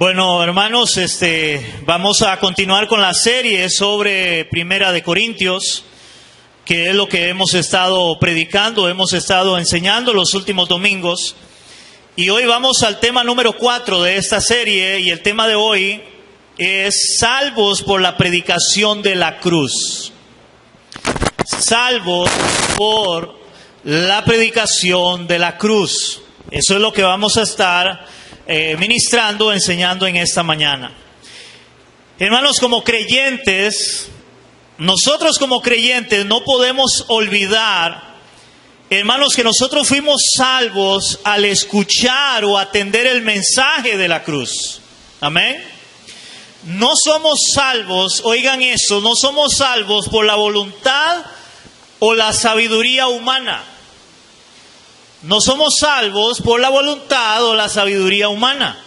Bueno, hermanos, vamos a continuar con la serie sobre Primera de Corintios, que es lo que hemos estado predicando, hemos estado enseñando los últimos domingos. Y hoy vamos al tema número 4 de esta serie, y el tema de hoy es salvos por la predicación de la cruz. Salvos por la predicación de la cruz. Eso es lo que vamos a estar ministrando, enseñando en esta mañana. Hermanos, como creyentes, nosotros como creyentes no podemos olvidar, hermanos, que nosotros fuimos salvos al escuchar o atender el mensaje de la cruz. Amén. No somos salvos, oigan eso, no somos salvos por la voluntad o la sabiduría humana. No somos salvos por la voluntad o la sabiduría humana.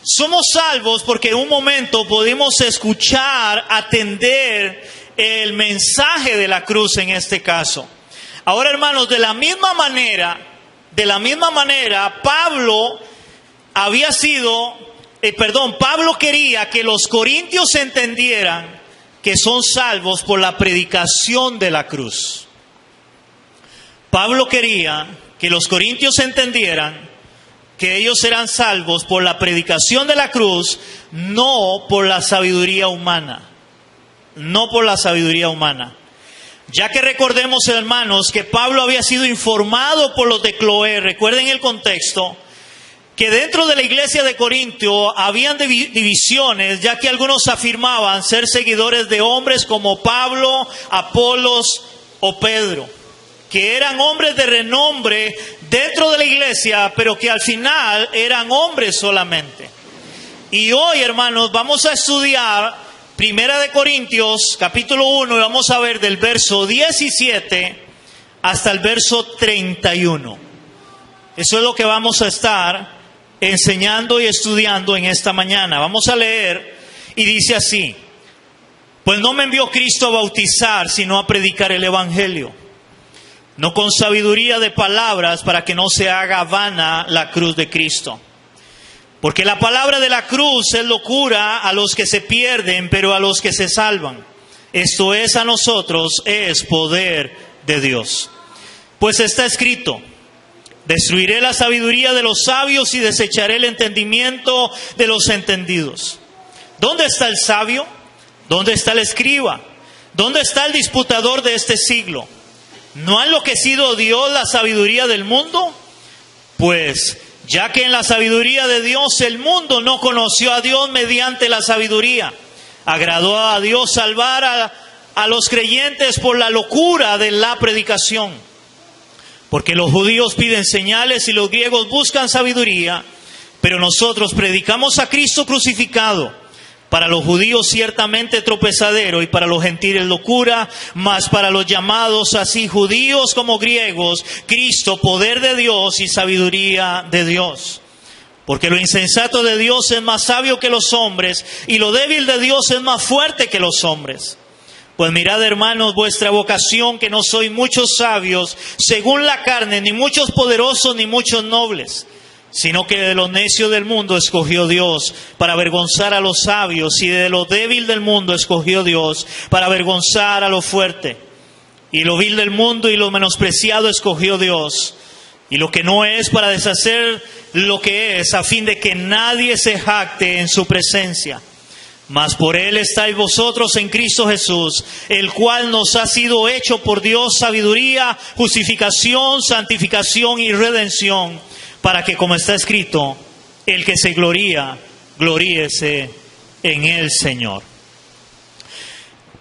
Somos salvos porque en un momento pudimos escuchar, atender el mensaje de la cruz en este caso. Ahora, hermanos, de la misma manera, Pablo quería que los corintios entendieran que son salvos por la predicación de la cruz. Pablo quería que los corintios entendieran que ellos eran salvos por la predicación de la cruz, no por la sabiduría humana. No por la sabiduría humana. Ya que recordemos, hermanos, que Pablo había sido informado por los de Cloé, recuerden el contexto, que dentro de la iglesia de Corintio habían divisiones, ya que algunos afirmaban ser seguidores de hombres como Pablo, Apolos o Pedro, que eran hombres de renombre dentro de la iglesia, pero que al final eran hombres solamente. Y hoy, hermanos, vamos a estudiar Primera de Corintios, capítulo 1, y vamos a ver del verso 17 hasta el verso 31. Eso es lo que vamos a estar enseñando y estudiando en esta mañana. Vamos a leer, y dice así: pues no me envió Cristo a bautizar, sino a predicar el evangelio, no con sabiduría de palabras, para que no se haga vana la cruz de Cristo. Porque la palabra de la cruz es locura a los que se pierden, pero a los que se salvan, esto es, a nosotros, es poder de Dios. Pues está escrito: destruiré la sabiduría de los sabios y desecharé el entendimiento de los entendidos. ¿Dónde está el sabio? ¿Dónde está el escriba? ¿Dónde está el disputador de este siglo? ¿No ha enloquecido Dios la sabiduría del mundo? Pues, ya que en la sabiduría de Dios el mundo no conoció a Dios mediante la sabiduría, agradó a Dios salvar a los creyentes por la locura de la predicación. Porque los judíos piden señales y los griegos buscan sabiduría, pero nosotros predicamos a Cristo crucificado, para los judíos ciertamente tropezadero y para los gentiles locura, mas para los llamados así judíos como griegos, Cristo poder de Dios y sabiduría de Dios. Porque lo insensato de Dios es más sabio que los hombres, y lo débil de Dios es más fuerte que los hombres. Pues mirad, hermanos, vuestra vocación, que no sois muchos sabios según la carne, ni muchos poderosos, ni muchos nobles, sino que de lo necio del mundo escogió Dios para avergonzar a los sabios, y de lo débil del mundo escogió Dios para avergonzar a lo fuerte. Y lo vil del mundo y lo menospreciado escogió Dios, y lo que no es, para deshacer lo que es, a fin de que nadie se jacte en su presencia. Mas por Él estáis vosotros en Cristo Jesús, el cual nos ha sido hecho por Dios sabiduría, justificación, santificación y redención, para que, como está escrito, el que se gloría, gloríese en el Señor.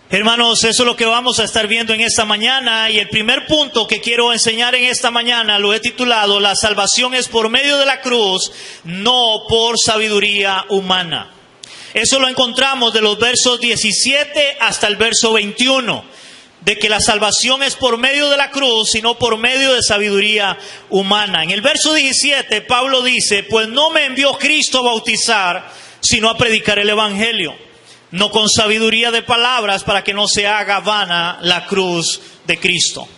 Hermanos, eso es lo que vamos a estar viendo en esta mañana, y el primer punto que quiero enseñar en esta mañana lo he titulado: la salvación es por medio de la cruz, no por sabiduría humana. Eso lo encontramos de los versos 17 hasta el verso 21. De que la salvación es por medio de la cruz y no por medio de sabiduría humana. En el verso 17, Pablo dice: pues no me envió Cristo a bautizar, sino a predicar el evangelio, no con sabiduría de palabras, para que no se haga vana la cruz de Cristo.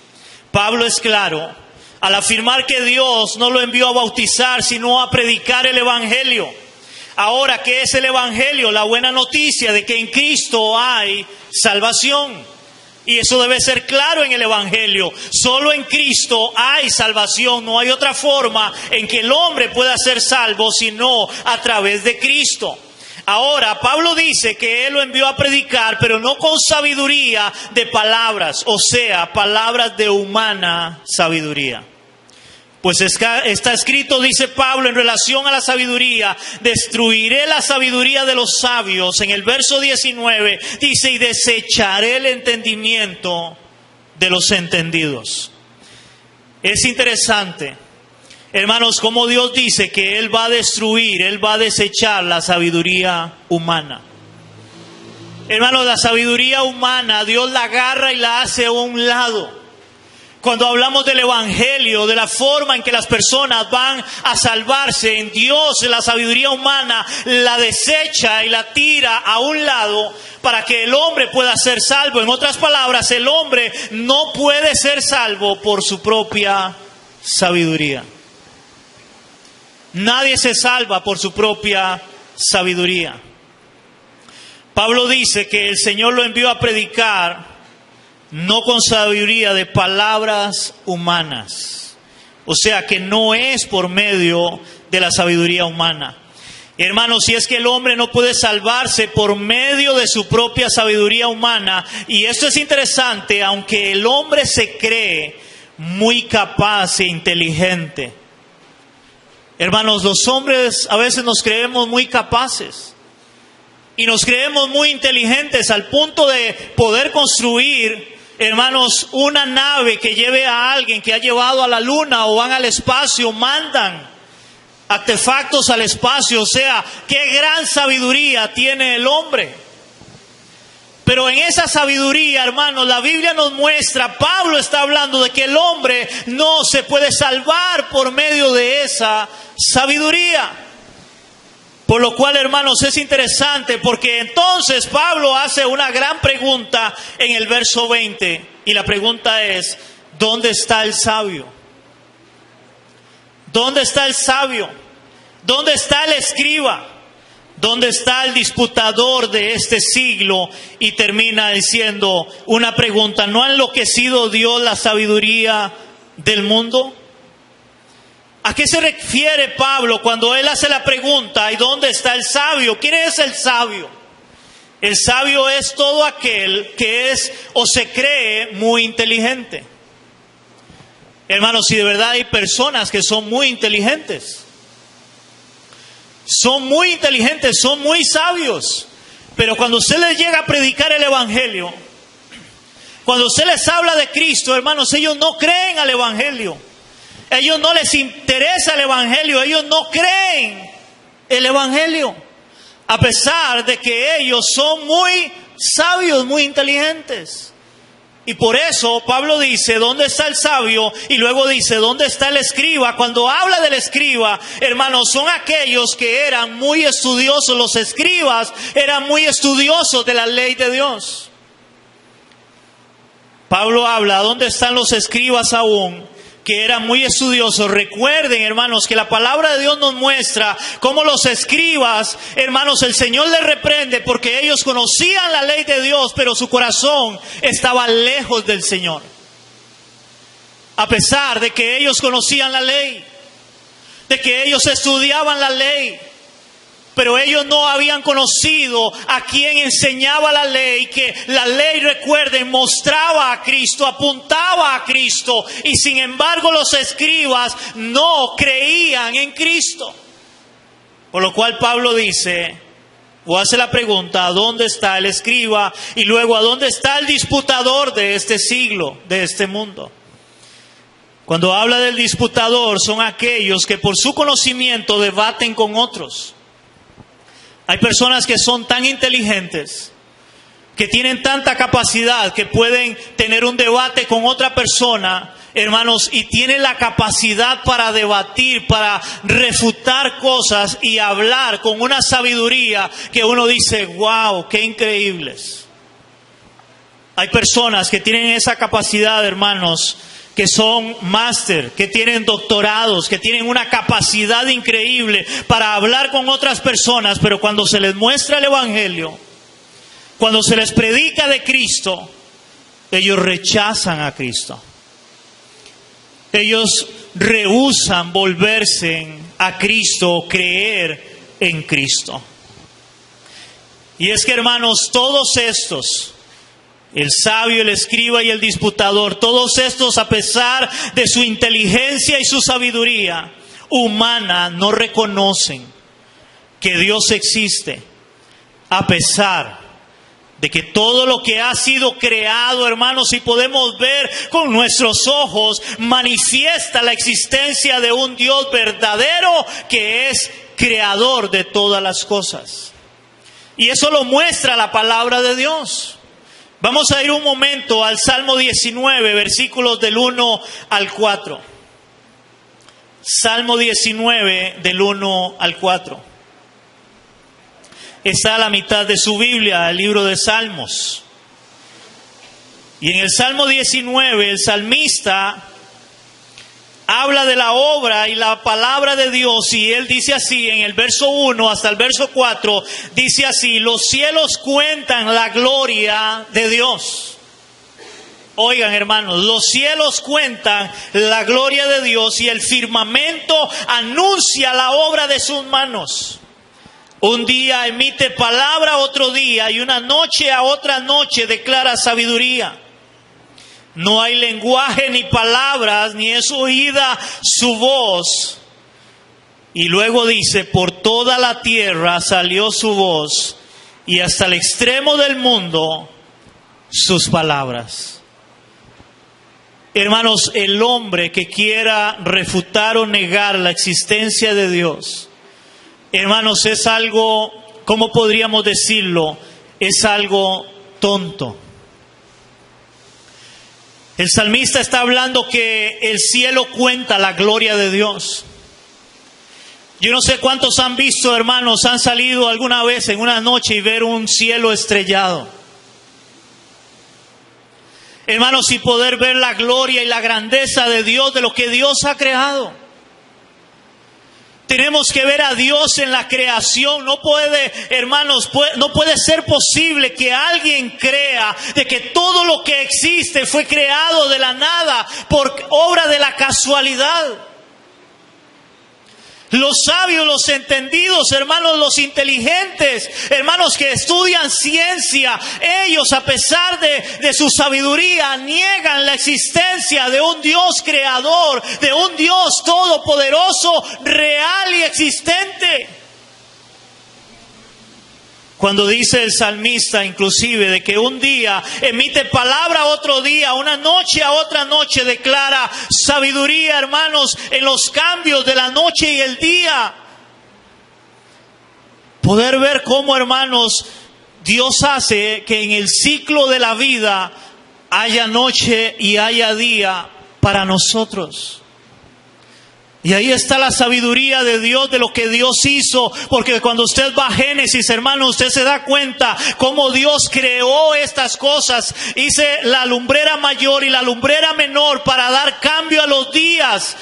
Pablo es claro al afirmar que Dios no lo envió a bautizar, sino a predicar el evangelio. Ahora, ¿qué es el Evangelio? La buena noticia de que en Cristo hay salvación. Y eso debe ser claro en el Evangelio. Solo en Cristo hay salvación. No hay otra forma en que el hombre pueda ser salvo sino a través de Cristo. Ahora, Pablo dice que él lo envió a predicar, pero no con sabiduría de palabras, o sea, palabras de humana sabiduría. Pues está escrito, dice Pablo, en relación a la sabiduría: destruiré la sabiduría de los sabios. En el verso 19 dice: y desecharé el entendimiento de los entendidos. Es interesante, hermanos, como Dios dice que Él va a destruir, Él va a desechar la sabiduría humana. Hermanos, la sabiduría humana, Dios la agarra y la hace a un lado. Cuando hablamos del Evangelio, de la forma en que las personas van a salvarse en Dios, la sabiduría humana la desecha y la tira a un lado para que el hombre pueda ser salvo. En otras palabras, el hombre no puede ser salvo por su propia sabiduría. Nadie se salva por su propia sabiduría. Pablo dice que el Señor lo envió a predicar no con sabiduría de palabras humanas. O sea que no es por medio de la sabiduría humana. Hermanos, si es que el hombre no puede salvarse por medio de su propia sabiduría humana, y esto es interesante, aunque el hombre se cree muy capaz e inteligente. Hermanos, los hombres a veces nos creemos muy capaces y nos creemos muy inteligentes al punto de poder construir, hermanos, una nave que lleve a alguien que ha llevado a la luna o van al espacio, mandan artefactos al espacio. O sea, qué gran sabiduría tiene el hombre. Pero en esa sabiduría, hermanos, la Biblia nos muestra, Pablo está hablando de que el hombre no se puede salvar por medio de esa sabiduría. Por lo cual, hermanos, es interesante porque entonces Pablo hace una gran pregunta en el verso 20. Y la pregunta es: ¿dónde está el sabio? ¿Dónde está el sabio? ¿Dónde está el escriba? ¿Dónde está el disputador de este siglo? Y termina diciendo una pregunta: ¿no ha enloquecido Dios la sabiduría del mundo? ¿A qué se refiere Pablo cuando él hace la pregunta: ¿y dónde está el sabio? ¿Quién es el sabio? El sabio es todo aquel que es o se cree muy inteligente. Hermanos, si de verdad hay personas que son muy inteligentes, son muy inteligentes, son muy sabios, pero cuando usted les llega a predicar el Evangelio, cuando usted les habla de Cristo, hermanos, ellos no creen al Evangelio. Ellos no les interesa el Evangelio, ellos no creen el Evangelio, a pesar de que ellos son muy sabios, muy inteligentes. Y por eso Pablo dice: ¿dónde está el sabio? Y luego dice: ¿dónde está el escriba? Cuando habla del escriba, hermanos, son aquellos que eran muy estudiosos. Los escribas eran muy estudiosos de la ley de Dios. Pablo habla: ¿dónde están los escribas aún? Que eran muy estudiosos. Recuerden, hermanos, que la palabra de Dios nos muestra cómo los escribas, hermanos, el Señor les reprende porque ellos conocían la ley de Dios, pero su corazón estaba lejos del Señor. A pesar de que ellos conocían la ley, de que ellos estudiaban la ley, pero ellos no habían conocido a quien enseñaba la ley, que la ley, recuerden, mostraba a Cristo, apuntaba a Cristo, y sin embargo los escribas no creían en Cristo. Por lo cual Pablo dice, o hace la pregunta: ¿a dónde está el escriba? Y luego, ¿a dónde está el disputador de este siglo, de este mundo? Cuando habla del disputador, son aquellos que por su conocimiento debaten con otros. Hay personas que son tan inteligentes, que tienen tanta capacidad, que pueden tener un debate con otra persona, hermanos, y tienen la capacidad para debatir, para refutar cosas y hablar con una sabiduría que uno dice: wow, qué increíbles. Hay personas que tienen esa capacidad, hermanos, que son máster, que tienen doctorados, que tienen una capacidad increíble para hablar con otras personas, pero cuando se les muestra el Evangelio, cuando se les predica de Cristo, ellos rechazan a Cristo. Ellos rehúsan volverse a Cristo o creer en Cristo. Y es que, hermanos, todos estos, el sabio, el escriba y el disputador, todos estos, a pesar de su inteligencia y su sabiduría humana, no reconocen que Dios existe, a pesar de que todo lo que ha sido creado, hermanos, y podemos ver con nuestros ojos, manifiesta la existencia de un Dios verdadero que es creador de todas las cosas. Y eso lo muestra la palabra de Dios. Vamos a ir un momento al Salmo 19, versículos del 1 al 4. Salmo 19, del 1 al 4. Está a la mitad de su Biblia, el libro de Salmos. Y en el Salmo 19, el salmista habla de la obra y la palabra de Dios, y él dice así, en el verso 1 hasta el verso 4, dice así: los cielos cuentan la gloria de Dios. Oigan, hermanos, los cielos cuentan la gloria de Dios y el firmamento anuncia la obra de sus manos. Un día emite palabra, otro día, y una noche a otra noche declara sabiduría. No hay lenguaje ni palabras, ni es oída su voz. Y luego dice: por toda la tierra salió su voz, y hasta el extremo del mundo sus palabras. Hermanos, el hombre que quiera refutar o negar la existencia de Dios, hermanos, es algo, ¿cómo podríamos decirlo? Es algo tonto. El salmista está hablando que el cielo cuenta la gloria de Dios. Yo no sé cuántos han visto, hermanos, han salido alguna vez en una noche y ver un cielo estrellado. Hermanos, y poder ver la gloria y la grandeza de Dios, de lo que Dios ha creado. Tenemos que ver a Dios en la creación. No puede, hermanos, no puede ser posible que alguien crea de que todo lo que existe fue creado de la nada por obra de la casualidad. Los sabios, los entendidos, hermanos, los inteligentes, hermanos que estudian ciencia, ellos, a pesar de su sabiduría, niegan la existencia de un Dios creador, de un Dios todopoderoso, real y existente. Cuando dice el salmista, inclusive, de que un día emite palabra, otro día, una noche a otra noche declara sabiduría, hermanos, en los cambios de la noche y el día. Poder ver cómo, hermanos, Dios hace que en el ciclo de la vida haya noche y haya día para nosotros. Y ahí está la sabiduría de Dios, de lo que Dios hizo. Porque cuando usted va a Génesis, hermano, usted se da cuenta cómo Dios creó estas cosas. Hice la lumbrera mayor y la lumbrera menor para dar cambio a los días,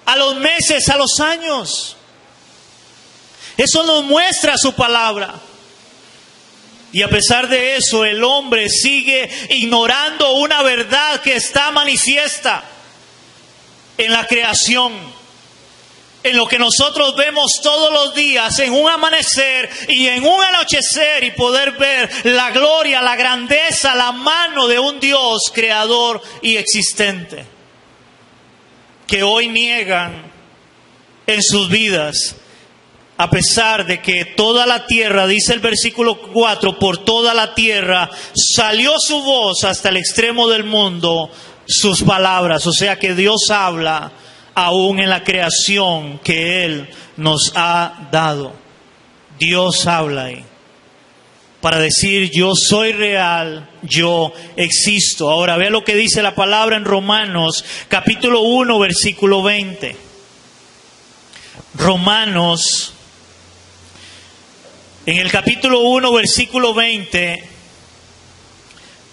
a los meses, a los años. Eso nos muestra su palabra. Y a pesar de eso, el hombre sigue ignorando una verdad que está manifiesta en la creación. En lo que nosotros vemos todos los días, en un amanecer y en un anochecer, y poder ver la gloria, la grandeza, la mano de un Dios creador y existente, que hoy niegan en sus vidas, a pesar de que toda la tierra, dice el versículo 4, por toda la tierra salió su voz, hasta el extremo del mundo sus palabras. O sea que Dios habla aún en la creación que Él nos ha dado. Dios habla ahí para decir: yo soy real, yo existo. Ahora vea lo que dice la palabra en Romanos capítulo 1 versículo 20. Romanos, en el capítulo 1 versículo 20,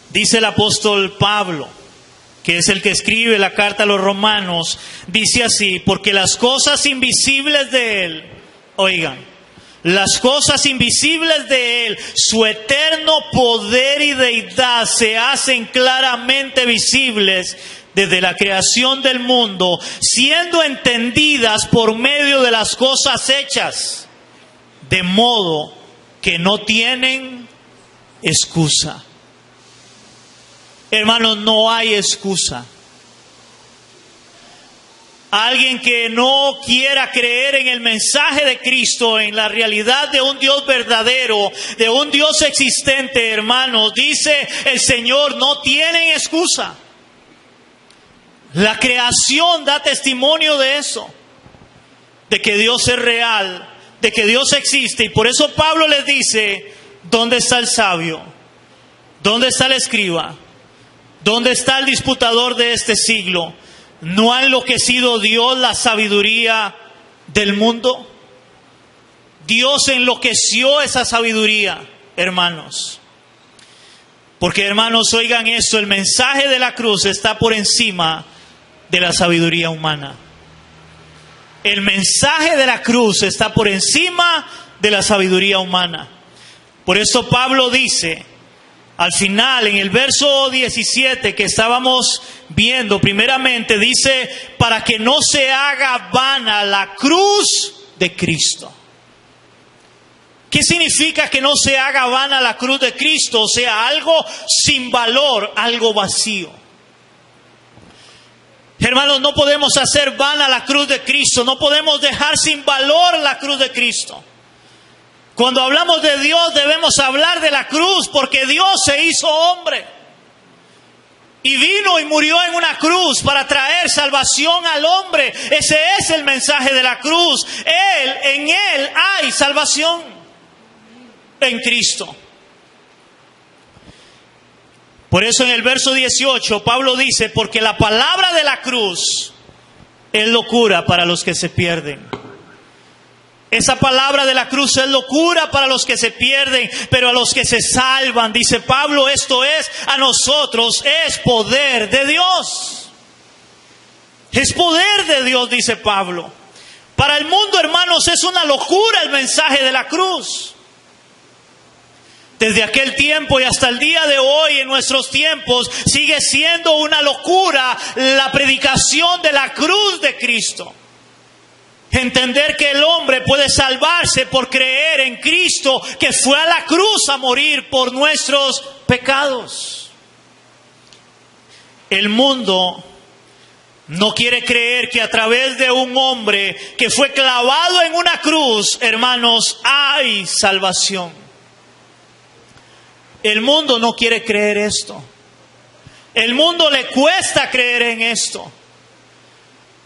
dice el apóstol Pablo que es el que escribe la carta a los Romanos, dice así: porque las cosas invisibles de Él, oigan, las cosas invisibles de Él, su eterno poder y deidad, se hacen claramente visibles desde la creación del mundo, siendo entendidas por medio de las cosas hechas, de modo que no tienen excusa. Hermanos, no hay excusa. Alguien que no quiera creer en el mensaje de Cristo, en la realidad de un Dios verdadero, de un Dios existente, hermanos, dice el Señor, no tienen excusa. La creación da testimonio de eso, de que Dios es real, de que Dios existe. Y por eso Pablo les dice: ¿dónde está el sabio? ¿Dónde está el escriba? ¿Dónde está el disputador de este siglo? ¿No ha enloquecido Dios la sabiduría del mundo? Dios enloqueció esa sabiduría, hermanos. Porque, hermanos, oigan esto: el mensaje de la cruz está por encima de la sabiduría humana. El mensaje de la cruz está por encima de la sabiduría humana. Por eso Pablo dice, al final, en el verso 17 que estábamos viendo, primeramente dice: para que no se haga vana la cruz de Cristo. ¿Qué significa que no se haga vana la cruz de Cristo? O sea, algo sin valor, algo vacío. Hermanos, no podemos hacer vana la cruz de Cristo, no podemos dejar sin valor la cruz de Cristo. Cuando hablamos de Dios debemos hablar de la cruz, porque Dios se hizo hombre y vino y murió en una cruz para traer salvación al hombre. Ese es el mensaje de la cruz. En Él hay salvación, en Cristo. Por eso en el verso 18 Pablo dice: porque la palabra de la cruz es locura para los que se pierden. Esa palabra de la cruz es locura para los que se pierden, pero a los que se salvan, dice Pablo, esto es, a nosotros es poder de Dios. Es poder de Dios, dice Pablo. Para el mundo, hermanos, es una locura el mensaje de la cruz. Desde aquel tiempo y hasta el día de hoy, en nuestros tiempos, sigue siendo una locura la predicación de la cruz de Cristo. Entender que el hombre puede salvarse por creer en Cristo, que fue a la cruz a morir por nuestros pecados. El mundo no quiere creer que a través de un hombre que fue clavado en una cruz, hermanos, hay salvación. El mundo no quiere creer esto. El mundo le cuesta creer en esto.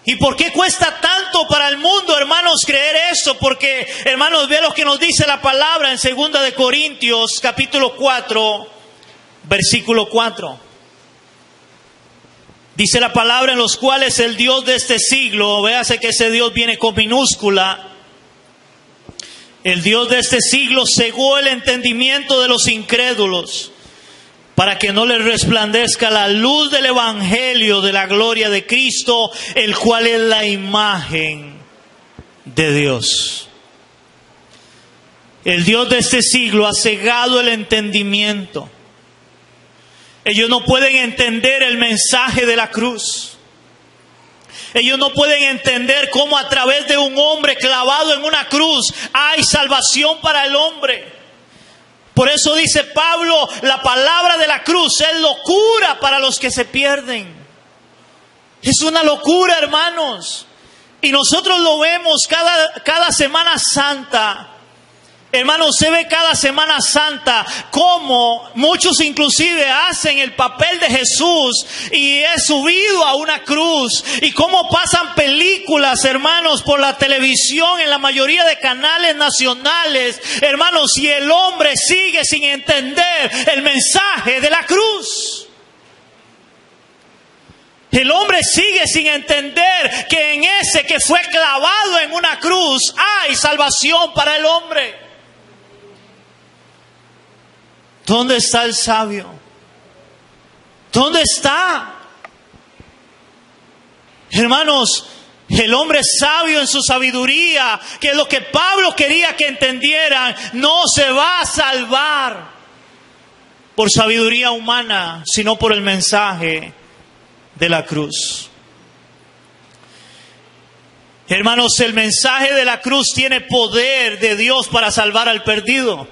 ¿Y por qué cuesta tanto para el mundo, hermanos, creer esto? Porque, hermanos, vean lo que nos dice la palabra en 2 de Corintios, capítulo 4, versículo 4. Dice la palabra: en los cuales el Dios de este siglo, véase que ese Dios viene con minúscula, el Dios de este siglo cegó el entendimiento de los incrédulos, para que no les resplandezca la luz del evangelio de la gloria de Cristo, el cual es la imagen de Dios. El Dios de este siglo ha cegado el entendimiento. Ellos no pueden entender el mensaje de la cruz. Ellos no pueden entender cómo a través de un hombre clavado en una cruz hay salvación para el hombre. Por eso dice Pablo, la palabra de la cruz es locura para los que se pierden. Es una locura, hermanos. Y nosotros lo vemos cada Semana Santa. Hermanos, se ve cada Semana Santa cómo muchos inclusive hacen el papel de Jesús y es subido a una cruz. Y cómo pasan películas, hermanos, por la televisión en la mayoría de canales nacionales. Hermanos, y el hombre sigue sin entender el mensaje de la cruz. El hombre sigue sin entender que en ese que fue clavado en una cruz hay salvación para el hombre. ¿Dónde está el sabio? ¿Dónde está? Hermanos, el hombre sabio en su sabiduría, que es lo que Pablo quería que entendieran, no se va a salvar por sabiduría humana, sino por el mensaje de la cruz. Hermanos, el mensaje de la cruz tiene poder de Dios para salvar al perdido.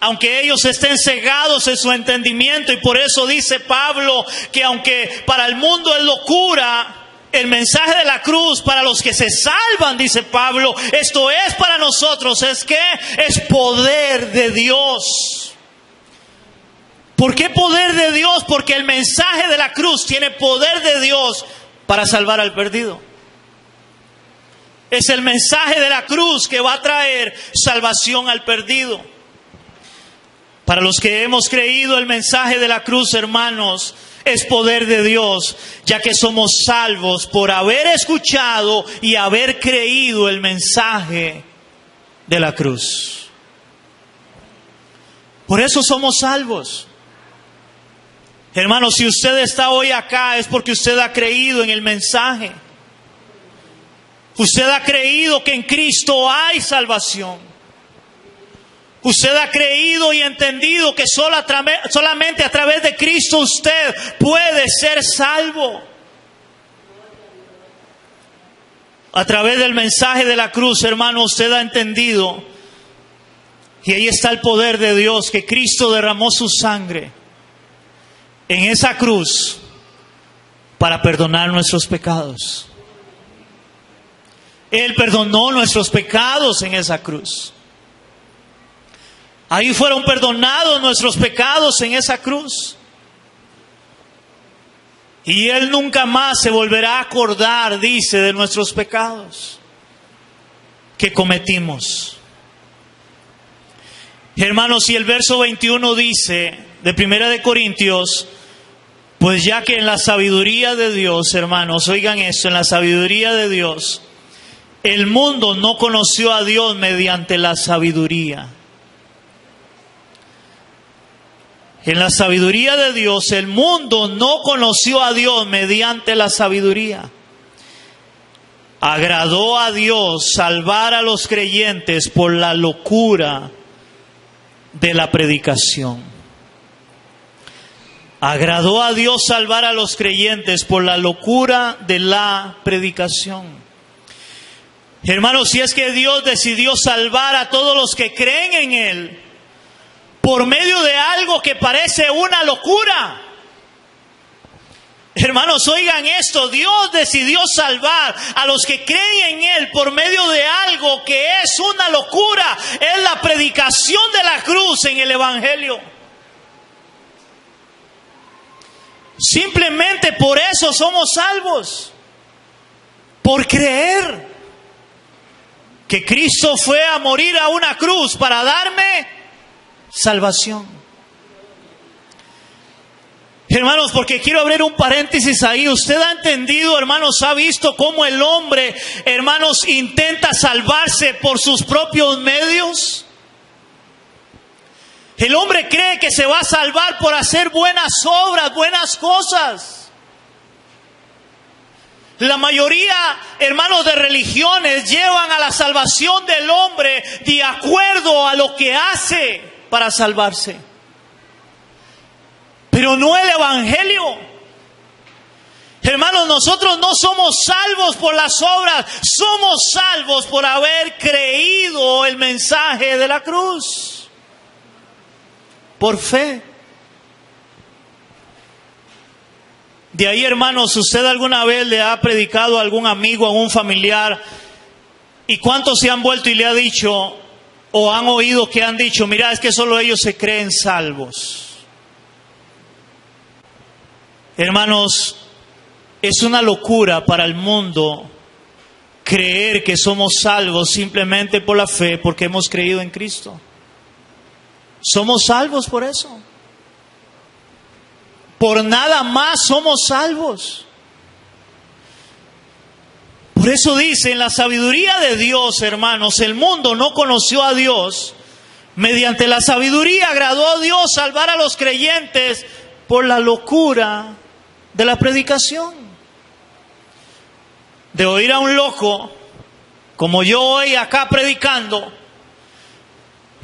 Aunque ellos estén cegados en su entendimiento, y por eso dice Pablo que aunque para el mundo es locura, el mensaje de la cruz para los que se salvan, dice Pablo, esto es para nosotros, ¿es qué? Es poder de Dios. ¿Por qué poder de Dios? Porque el mensaje de la cruz tiene poder de Dios para salvar al perdido. Es el mensaje de la cruz que va a traer salvación al perdido. Para los que hemos creído el mensaje de la cruz, hermanos, es poder de Dios, ya que somos salvos por haber escuchado y haber creído el mensaje de la cruz. Por eso somos salvos. Hermanos, si usted está hoy acá es porque usted ha creído en el mensaje. Usted ha creído que en Cristo hay salvación. Usted ha creído y entendido que solamente a través de Cristo usted puede ser salvo. A través del mensaje de la cruz, hermano, usted ha entendido. Y ahí está el poder de Dios, que Cristo derramó su sangre en esa cruz para perdonar nuestros pecados. Él perdonó nuestros pecados en esa cruz. Ahí fueron perdonados nuestros pecados en esa cruz. Y Él nunca más se volverá a acordar, dice, de nuestros pecados que cometimos. Hermanos, y el verso 21 dice, de 1 Corintios, pues ya que en la sabiduría de Dios, hermanos, oigan esto, en la sabiduría de Dios, el mundo no conoció a Dios mediante la sabiduría. En la sabiduría de Dios, el mundo no conoció a Dios mediante la sabiduría. Agradó a Dios salvar a los creyentes por la locura de la predicación. Agradó a Dios salvar a los creyentes por la locura de la predicación. Hermanos, si es que Dios decidió salvar a todos los que creen en Él por medio de algo que parece una locura. Hermanos, oigan esto, Dios decidió salvar a los que creen en Él por medio de algo que es una locura. Es la predicación de la cruz en el Evangelio. Simplemente por eso somos salvos. Por creer que Cristo fue a morir a una cruz para darme salvación. Hermanos, porque quiero abrir un paréntesis ahí. Usted ha entendido, hermanos, ha visto cómo el hombre, hermanos, intenta salvarse por sus propios medios. El hombre cree que se va a salvar por hacer buenas obras, buenas cosas. La mayoría, hermanos, de religiones llevan a la salvación del hombre de acuerdo a lo que hace para salvarse. Pero no el Evangelio. Hermanos, nosotros no somos salvos por las obras, somos salvos por haber creído el mensaje de la cruz. Por fe. De ahí, hermanos, ¿usted alguna vez le ha predicado a algún amigo, a un familiar? ¿Y cuántos se han vuelto y le ha dicho, o han oído que han dicho, mira, es que solo ellos se creen salvos? Hermanos, es una locura para el mundo creer que somos salvos simplemente por la fe, porque hemos creído en Cristo. Somos salvos por eso. Por nada más somos salvos. Por eso dice, en la sabiduría de Dios, hermanos, el mundo no conoció a Dios. Mediante la sabiduría agradó a Dios salvar a los creyentes por la locura de la predicación. de oír a un loco, como yo hoy acá predicando,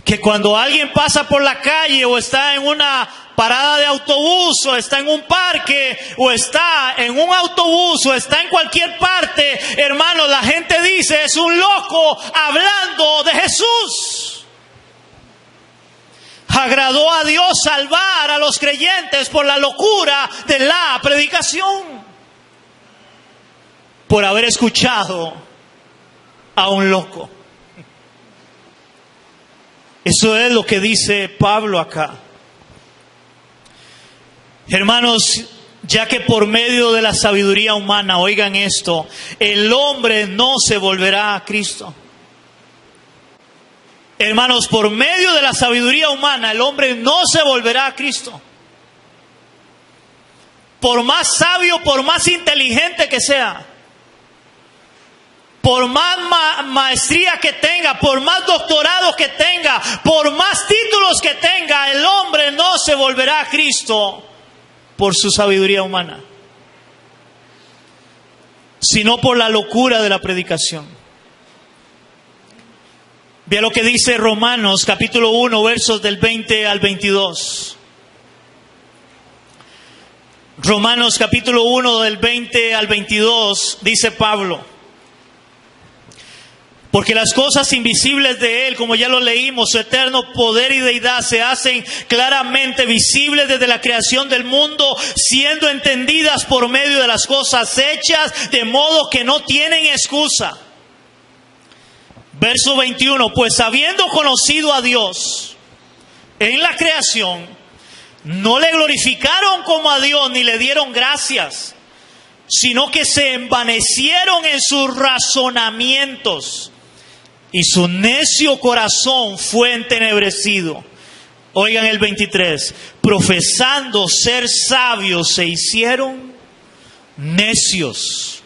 que cuando alguien pasa por la calle o está en una parada de autobús o está en un parque o está en un autobús o está en cualquier parte, hermano, la gente dice, es un loco hablando de Jesús. Agradó a Dios salvar a los creyentes por la locura de la predicación, por haber escuchado a un loco. Eso es lo que dice Pablo acá. Hermanos, ya que por medio de la sabiduría humana, oigan esto, el hombre no se volverá a Cristo. Hermanos, por medio de la sabiduría humana, el hombre no se volverá a Cristo. Por más sabio, por más inteligente que sea, por más maestría que tenga, por más doctorados que tenga, por más títulos que tenga, el hombre no se volverá a Cristo por su sabiduría humana, sino por la locura de la predicación. Vea lo que dice Romanos capítulo 1, versos del 20 al 22. Romanos capítulo 1 del 20 al 22 dice Pablo: porque las cosas invisibles de Él, como ya lo leímos, su eterno poder y deidad se hacen claramente visibles desde la creación del mundo, siendo entendidas por medio de las cosas hechas, de modo que no tienen excusa. Verso 21, pues habiendo conocido a Dios en la creación, no le glorificaron como a Dios ni le dieron gracias, sino que se envanecieron en sus razonamientos y su necio corazón fue entenebrecido. Oigan el 23, profesando ser sabios se hicieron necios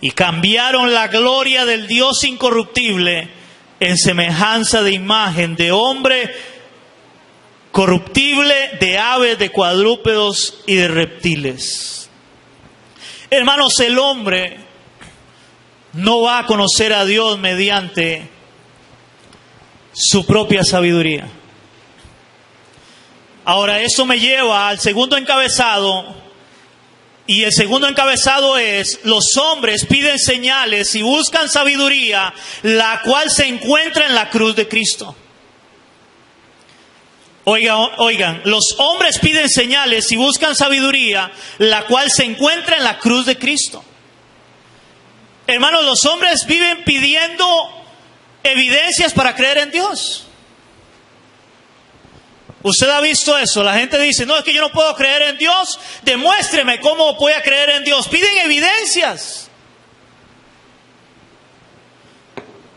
y cambiaron la gloria del Dios incorruptible en semejanza de imagen de hombre corruptible, de aves, de cuadrúpedos y de reptiles. Hermanos, el hombre no va a conocer a Dios mediante su propia sabiduría. Ahora, eso me lleva al segundo encabezado, y el segundo encabezado es: los hombres piden señales y buscan sabiduría, la cual se encuentra en la cruz de Cristo. Oigan, los hombres piden señales y buscan sabiduría, la cual se encuentra en la cruz de Cristo. Hermanos, los hombres viven pidiendo evidencias para creer en Dios. Usted ha visto eso. La gente dice, no, es que yo no puedo creer en Dios. Demuéstreme cómo voy a creer en Dios. Piden evidencias.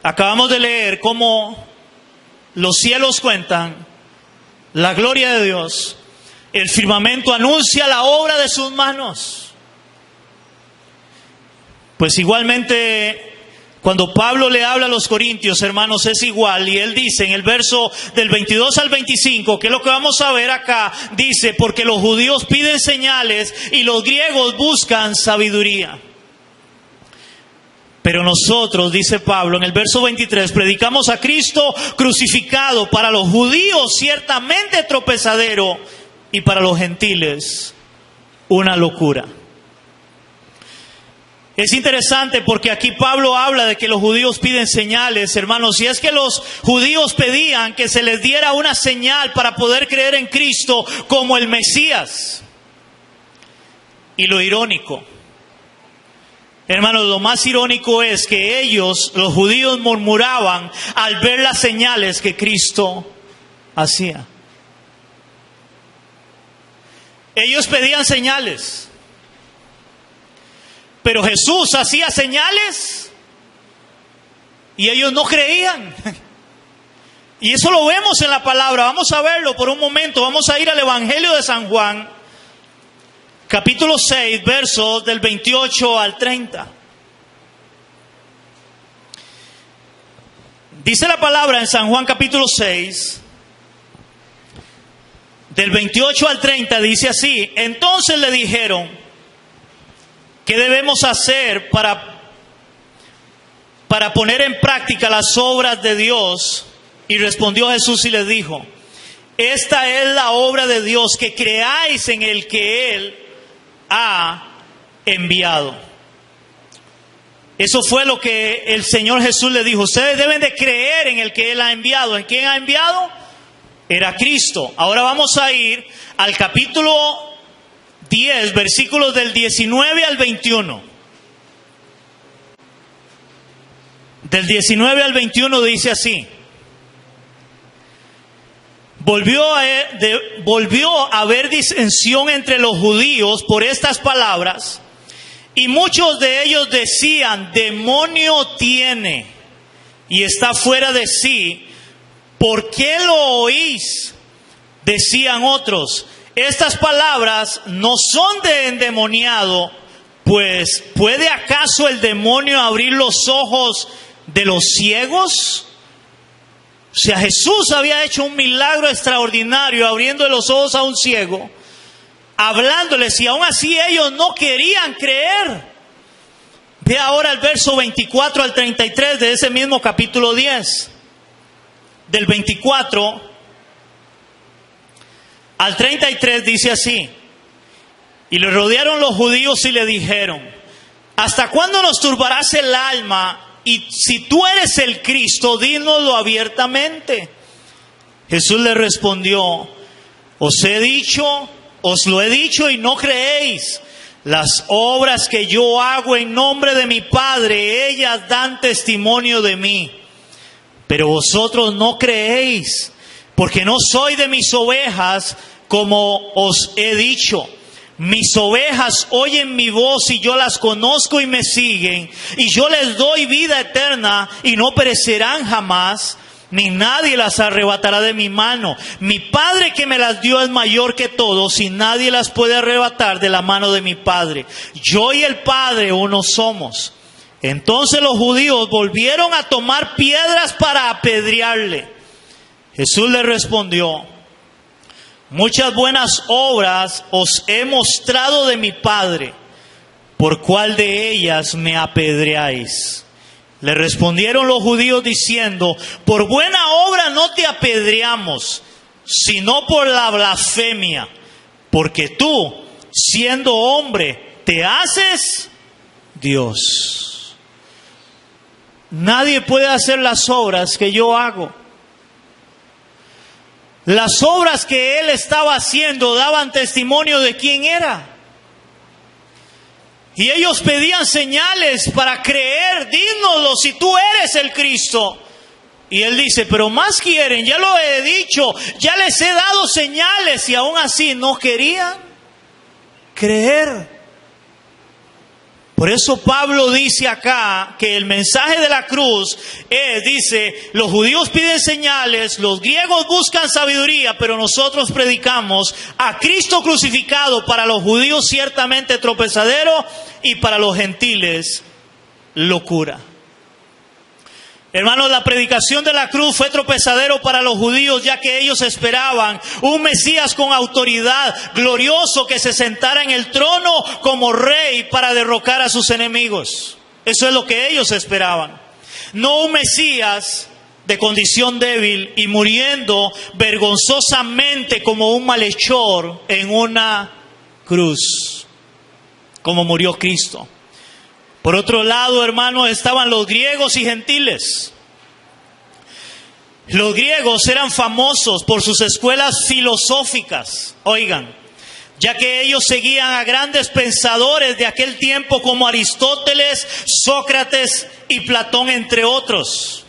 Acabamos de leer cómo los cielos cuentan la gloria de Dios. El firmamento anuncia la obra de sus manos. Pues igualmente, cuando Pablo le habla a los corintios, hermanos, es igual. Y él dice en el verso del 22 al 25, que es lo que vamos a ver acá, dice, porque los judíos piden señales y los griegos buscan sabiduría. Pero nosotros, dice Pablo en el verso 23, predicamos a Cristo crucificado, para los judíos ciertamente tropezadero y para los gentiles una locura. Es interesante porque aquí Pablo habla de que los judíos piden señales, hermanos. Y es que los judíos pedían que se les diera una señal para poder creer en Cristo como el Mesías. Y lo irónico, hermanos, lo más irónico es que ellos, los judíos, murmuraban al ver las señales que Cristo hacía. Ellos pedían señales. Pero Jesús hacía señales y ellos no creían. Y eso lo vemos en la palabra. Vamos a verlo por un momento. Vamos a ir al Evangelio de San Juan, capítulo 6, versos del 28 al 30. Dice la palabra en San Juan capítulo 6, del 28 al 30, dice así: entonces le dijeron, ¿qué debemos hacer para para poner en práctica las obras de Dios. Y respondió Jesús y les dijo: esta es la obra de Dios, que creáis en el que Él ha enviado. Eso fue lo que el Señor Jesús le dijo. Ustedes deben de creer en el que Él ha enviado. ¿En quién ha enviado? Era Cristo. Ahora vamos a ir al capítulo 10, versículos del 19 al 21. Del 19 al 21 dice así: Volvió a haber disensión entre los judíos por estas palabras, y muchos de ellos decían: demonio tiene y está fuera de sí. ¿Por qué lo oís? Decían otros: estas palabras no son de endemoniado, pues ¿puede acaso el demonio abrir los ojos de los ciegos? O sea, Jesús había hecho un milagro extraordinario abriendo los ojos a un ciego, hablándoles, y aún así ellos no querían creer. Ve ahora el verso 24 al 33 de ese mismo capítulo 10. Del 24 al 33 dice así: y le rodearon los judíos y le dijeron: ¿hasta cuándo nos turbarás el alma? Y si tú eres el Cristo, dínoslo abiertamente. Jesús le respondió: os lo he dicho y no creéis. Las obras que yo hago en nombre de mi Padre, ellas dan testimonio de mí. Pero vosotros no creéis, porque no soy de mis ovejas, como os he dicho. Mis ovejas oyen mi voz y yo las conozco y me siguen, y yo les doy vida eterna y no perecerán jamás, ni nadie las arrebatará de mi mano. Mi Padre que me las dio es mayor que todos, y nadie las puede arrebatar de la mano de mi Padre. Yo y el Padre uno somos. Entonces los judíos volvieron a tomar piedras para apedrearle. Jesús le respondió: muchas buenas obras os he mostrado de mi Padre, ¿por cuál de ellas me apedreáis? Le respondieron los judíos diciendo: por buena obra no te apedreamos, sino por la blasfemia, porque tú, siendo hombre, te haces Dios. Nadie puede hacer las obras que yo hago. Las obras que Él estaba haciendo daban testimonio de quién era. Y ellos pedían señales para creer. Dínoslo si tú eres el Cristo. Y Él dice: pero más quieren, ya lo he dicho, ya les he dado señales, y aún así no querían creer. Por eso Pablo dice acá que el mensaje de la cruz dice: los judíos piden señales, los griegos buscan sabiduría, pero nosotros predicamos a Cristo crucificado, para los judíos ciertamente tropezadero y para los gentiles locura. Hermanos, la predicación de la cruz fue tropezadero para los judíos, ya que ellos esperaban un Mesías con autoridad, glorioso, que se sentara en el trono como rey para derrocar a sus enemigos. Eso es lo que ellos esperaban. No un Mesías de condición débil y muriendo vergonzosamente como un malhechor en una cruz, como murió Cristo. Por otro lado, hermanos, estaban los griegos y gentiles. Los griegos eran famosos por sus escuelas filosóficas, oigan, ya que ellos seguían a grandes pensadores de aquel tiempo como Aristóteles, Sócrates y Platón, entre otros.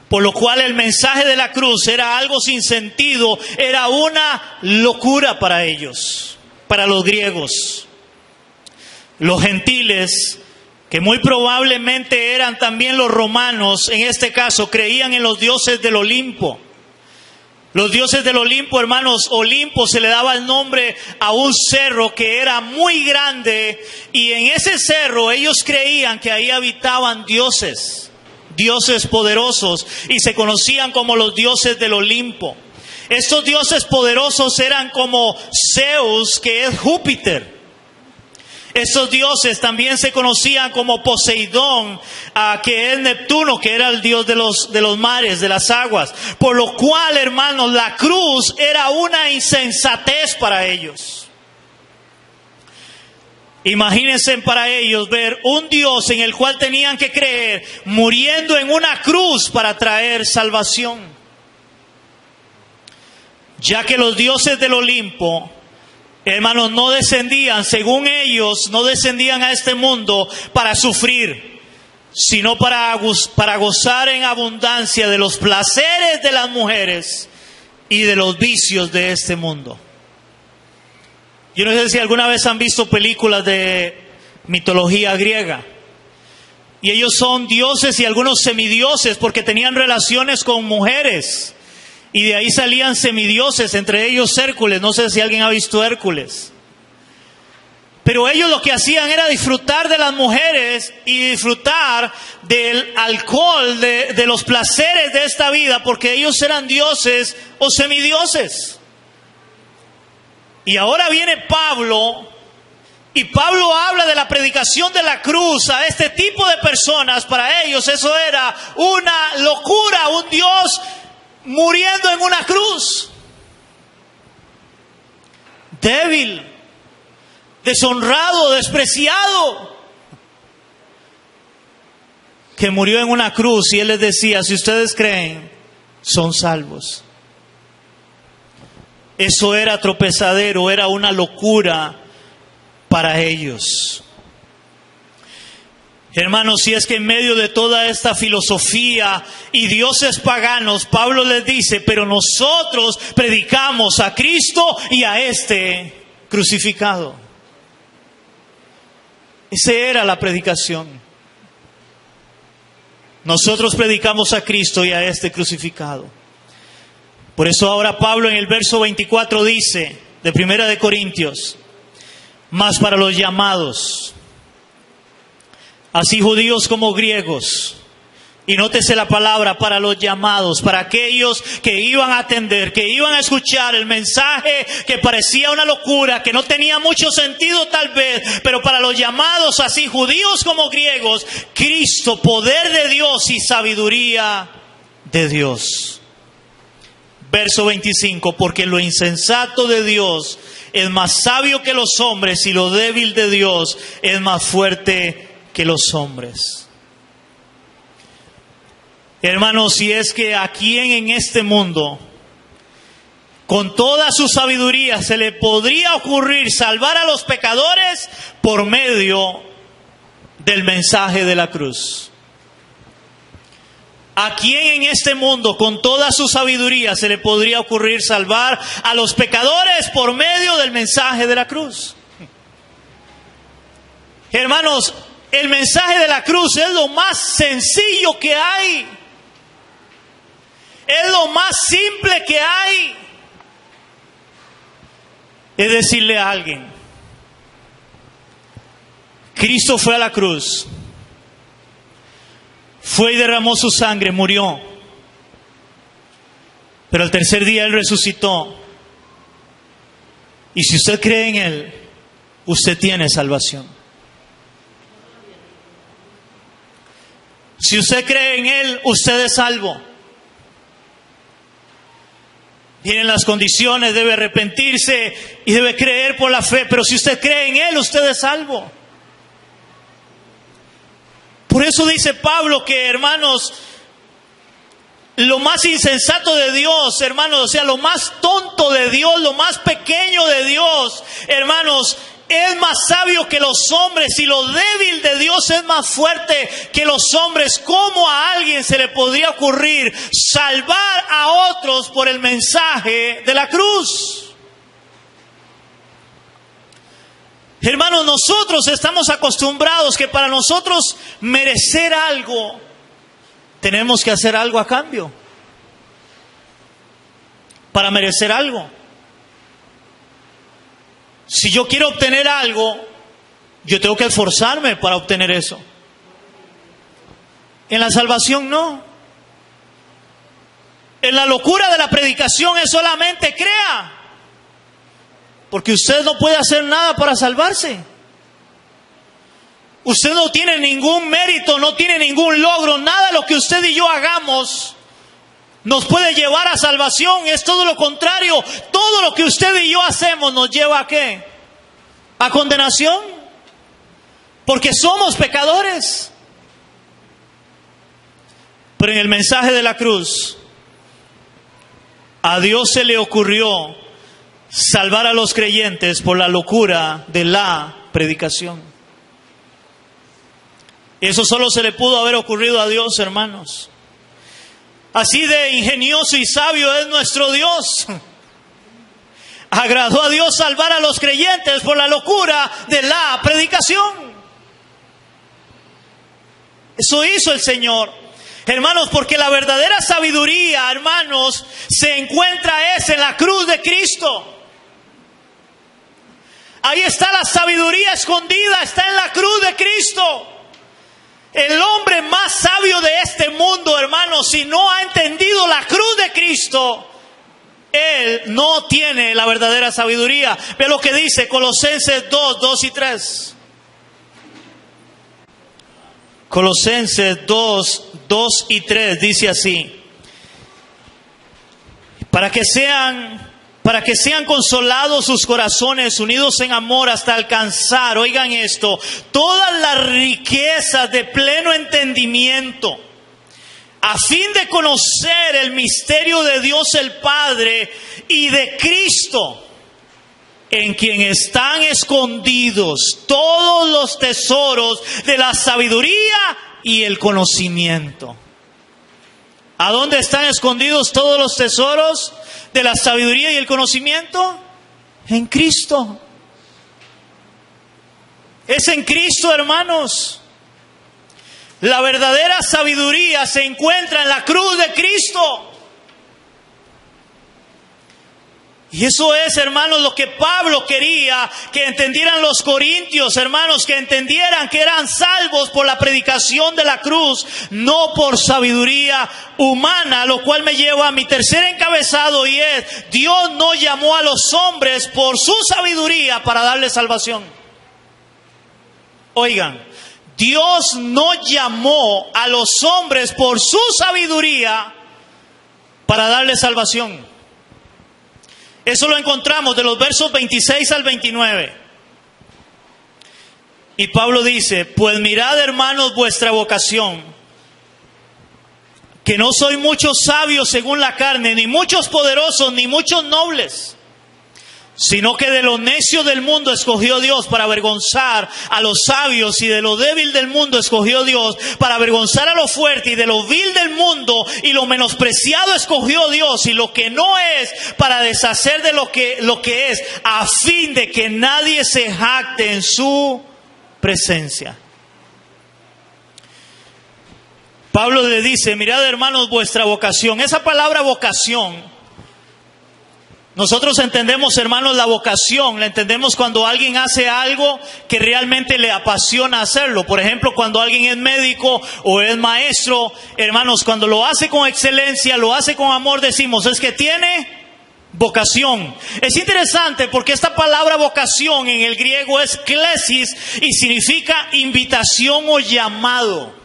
Por lo cual el mensaje de la cruz era algo sin sentido, era una locura para ellos, para los griegos. Los gentiles, que muy probablemente eran también los romanos, en este caso creían en los dioses del Olimpo. Los dioses del Olimpo, hermanos, Olimpo se le daba el nombre a un cerro que era muy grande, y en ese cerro ellos creían que ahí habitaban dioses poderosos, y se conocían como los dioses del Olimpo. Estos dioses poderosos eran como Zeus, que es Júpiter. Estos dioses también se conocían como Poseidón, que es Neptuno, que era el dios de los mares, de las aguas. Por lo cual, hermanos, la cruz era una insensatez para ellos. Imagínense para ellos ver un Dios en el cual tenían que creer, muriendo en una cruz para traer salvación. Ya que los dioses del Olimpo, hermanos, no descendían, según ellos, no descendían a este mundo para sufrir, sino para gozar en abundancia de los placeres de las mujeres y de los vicios de este mundo. Yo no sé si alguna vez han visto películas de mitología griega. Y ellos son dioses y algunos semidioses porque tenían relaciones con mujeres. Y de ahí salían semidioses, entre ellos Hércules. No sé si alguien ha visto Hércules. Pero ellos lo que hacían era disfrutar de las mujeres y disfrutar del alcohol, de los placeres de esta vida, porque ellos eran dioses o semidioses. Y ahora viene Pablo, y Pablo habla de la predicación de la cruz a este tipo de personas. Para ellos eso era una locura, un Dios muriendo en una cruz. Débil, deshonrado, despreciado, que murió en una cruz, y él les decía: si ustedes creen, son salvos. Eso era tropezadero, era una locura para ellos. Hermanos, si es que en medio de toda esta filosofía y dioses paganos, Pablo les dice: pero nosotros predicamos a Cristo y a este crucificado. Esa era la predicación. Nosotros predicamos a Cristo y a este crucificado. Por eso ahora Pablo en el verso 24 dice, de 1 de Corintios: mas para los llamados, así judíos como griegos, y nótese la palabra, para los llamados, para aquellos que iban a atender, que iban a escuchar el mensaje que parecía una locura, que no tenía mucho sentido tal vez, pero para los llamados, así judíos como griegos, Cristo, poder de Dios y sabiduría de Dios. Verso 25, porque lo insensato de Dios es más sabio que los hombres, y lo débil de Dios es más fuerte que los hombres. Hermanos, si es que a quien en este mundo, con toda su sabiduría, se le podría ocurrir salvar a los pecadores por medio del mensaje de la cruz. ¿A quién en este mundo, con toda su sabiduría, se le podría ocurrir salvar a los pecadores por medio del mensaje de la cruz? Hermanos, el mensaje de la cruz es lo más sencillo que hay. Es lo más simple que hay. Es decirle a alguien: Cristo fue a la cruz, fue y derramó su sangre, murió, pero al tercer día Él resucitó. Y si usted cree en Él, usted tiene salvación. Si usted cree en Él, usted es salvo. Tienen las condiciones, debe arrepentirse y debe creer por la fe, pero si usted cree en Él, usted es salvo. Por eso dice Pablo que, hermanos, lo más insensato de Dios, hermanos, o sea, lo más tonto de Dios, lo más pequeño de Dios, hermanos, es más sabio que los hombres, y lo débil de Dios es más fuerte que los hombres. ¿Cómo a alguien se le podría ocurrir salvar a otros por el mensaje de la cruz? Hermanos, nosotros estamos acostumbrados que para nosotros merecer algo, tenemos que hacer algo a cambio. Para merecer algo. Si yo quiero obtener algo, yo tengo que esforzarme para obtener eso. En la salvación no. En la locura de la predicación es solamente crea. Porque usted no puede hacer nada para salvarse. Usted no tiene ningún mérito, no tiene ningún logro. Nada de lo que usted y yo hagamos nos puede llevar a salvación. Es todo lo contrario. Todo lo que usted y yo hacemos nos lleva ¿a qué? A condenación. Porque somos pecadores. Pero en el mensaje de la cruz, a Dios se le ocurrió salvar a los creyentes por la locura de la predicación. Eso solo se le pudo haber ocurrido a Dios, hermanos. Así de ingenioso y sabio es nuestro Dios. Agradó a Dios salvar a los creyentes por la locura de la predicación. Eso hizo el Señor. Hermanos, porque la verdadera sabiduría, hermanos, se encuentra en la cruz de Cristo. Ahí está la sabiduría escondida, está en la cruz de Cristo. El hombre más sabio de este mundo, hermanos, si no ha entendido la cruz de Cristo, él no tiene la verdadera sabiduría. Ve lo que dice Colosenses 2, 2 y 3. Colosenses 2, 2 y 3 dice así: para que sean consolados sus corazones, unidos en amor hasta alcanzar, oigan esto, todas las riquezas de pleno entendimiento, a fin de conocer el misterio de Dios el Padre y de Cristo, en quien están escondidos todos los tesoros de la sabiduría y el conocimiento. ¿A dónde están escondidos todos los tesoros de la sabiduría y el conocimiento? En Cristo. Es en Cristo, hermanos. La verdadera sabiduría se encuentra en la cruz de Cristo. Y eso es, hermanos, lo que Pablo quería que entendieran los corintios, hermanos, que entendieran que eran salvos por la predicación de la cruz, no por sabiduría humana, lo cual me lleva a mi tercer encabezado, y es: Dios no llamó a los hombres por su sabiduría para darles salvación. Oigan, Dios no llamó a los hombres por su sabiduría para darles salvación. Eso lo encontramos de los versos 26 al 29. Y Pablo dice: pues mirad, hermanos, vuestra vocación, que no soy muchos sabios según la carne, ni muchos poderosos, ni muchos nobles, sino que de lo necio del mundo escogió Dios para avergonzar a los sabios, y de lo débil del mundo escogió Dios para avergonzar a lo fuerte, y de lo vil del mundo y lo menospreciado escogió Dios, y lo que no es, para deshacer de lo que es, a fin de que nadie se jacte en su presencia. Pablo le dice: mirad, hermanos, vuestra vocación. Esa palabra vocación, nosotros entendemos, hermanos, la vocación, la entendemos cuando alguien hace algo que realmente le apasiona hacerlo. Por ejemplo, cuando alguien es médico o es maestro, hermanos, cuando lo hace con excelencia, lo hace con amor, decimos: es que tiene vocación. Es interesante porque esta palabra vocación en el griego es klesis y significa invitación o llamado.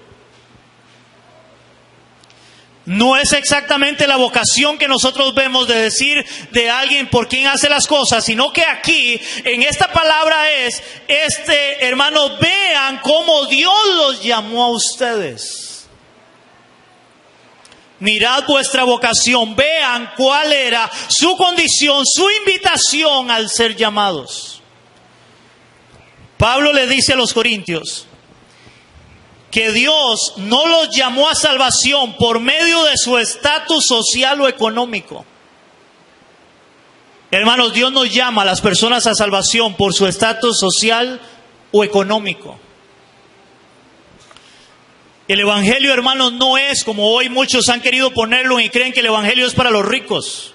No es exactamente la vocación que nosotros vemos de decir de alguien por quien hace las cosas, sino que aquí, en esta palabra es, hermanos, vean cómo Dios los llamó a ustedes. Mirad vuestra vocación, vean cuál era su condición, su invitación al ser llamados. Pablo le dice a los corintios que Dios no los llamó a salvación por medio de su estatus social o económico. Hermanos, Dios nos llama a las personas a salvación por su estatus social o económico. El evangelio, hermanos, no es como hoy muchos han querido ponerlo y creen que el evangelio es para los ricos.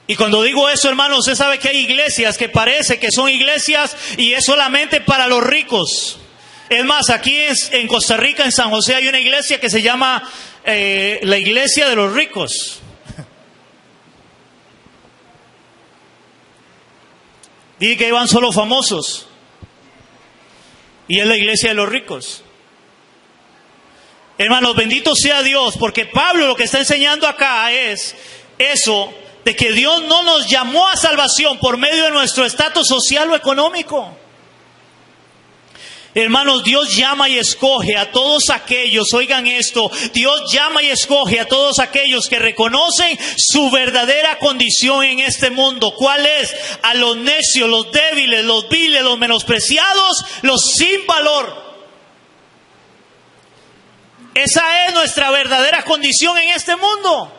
Y cuando digo eso, hermanos, usted sabe que hay iglesias que parece que son iglesias y es solamente para los ricos. Es más, aquí en Costa Rica, en San José, hay una iglesia que se llama la iglesia de los ricos. Dice que iban solo famosos. Y es la iglesia de los ricos. Hermanos, bendito sea Dios, porque Pablo lo que está enseñando acá es eso, de que Dios no nos llamó a salvación por medio de nuestro estatus social o económico. Hermanos, Dios llama y escoge a todos aquellos, oigan esto, Dios llama y escoge a todos aquellos que reconocen su verdadera condición en este mundo. ¿Cuál es? A los necios, los débiles, los viles, los menospreciados, los sin valor. Esa es nuestra verdadera condición en este mundo.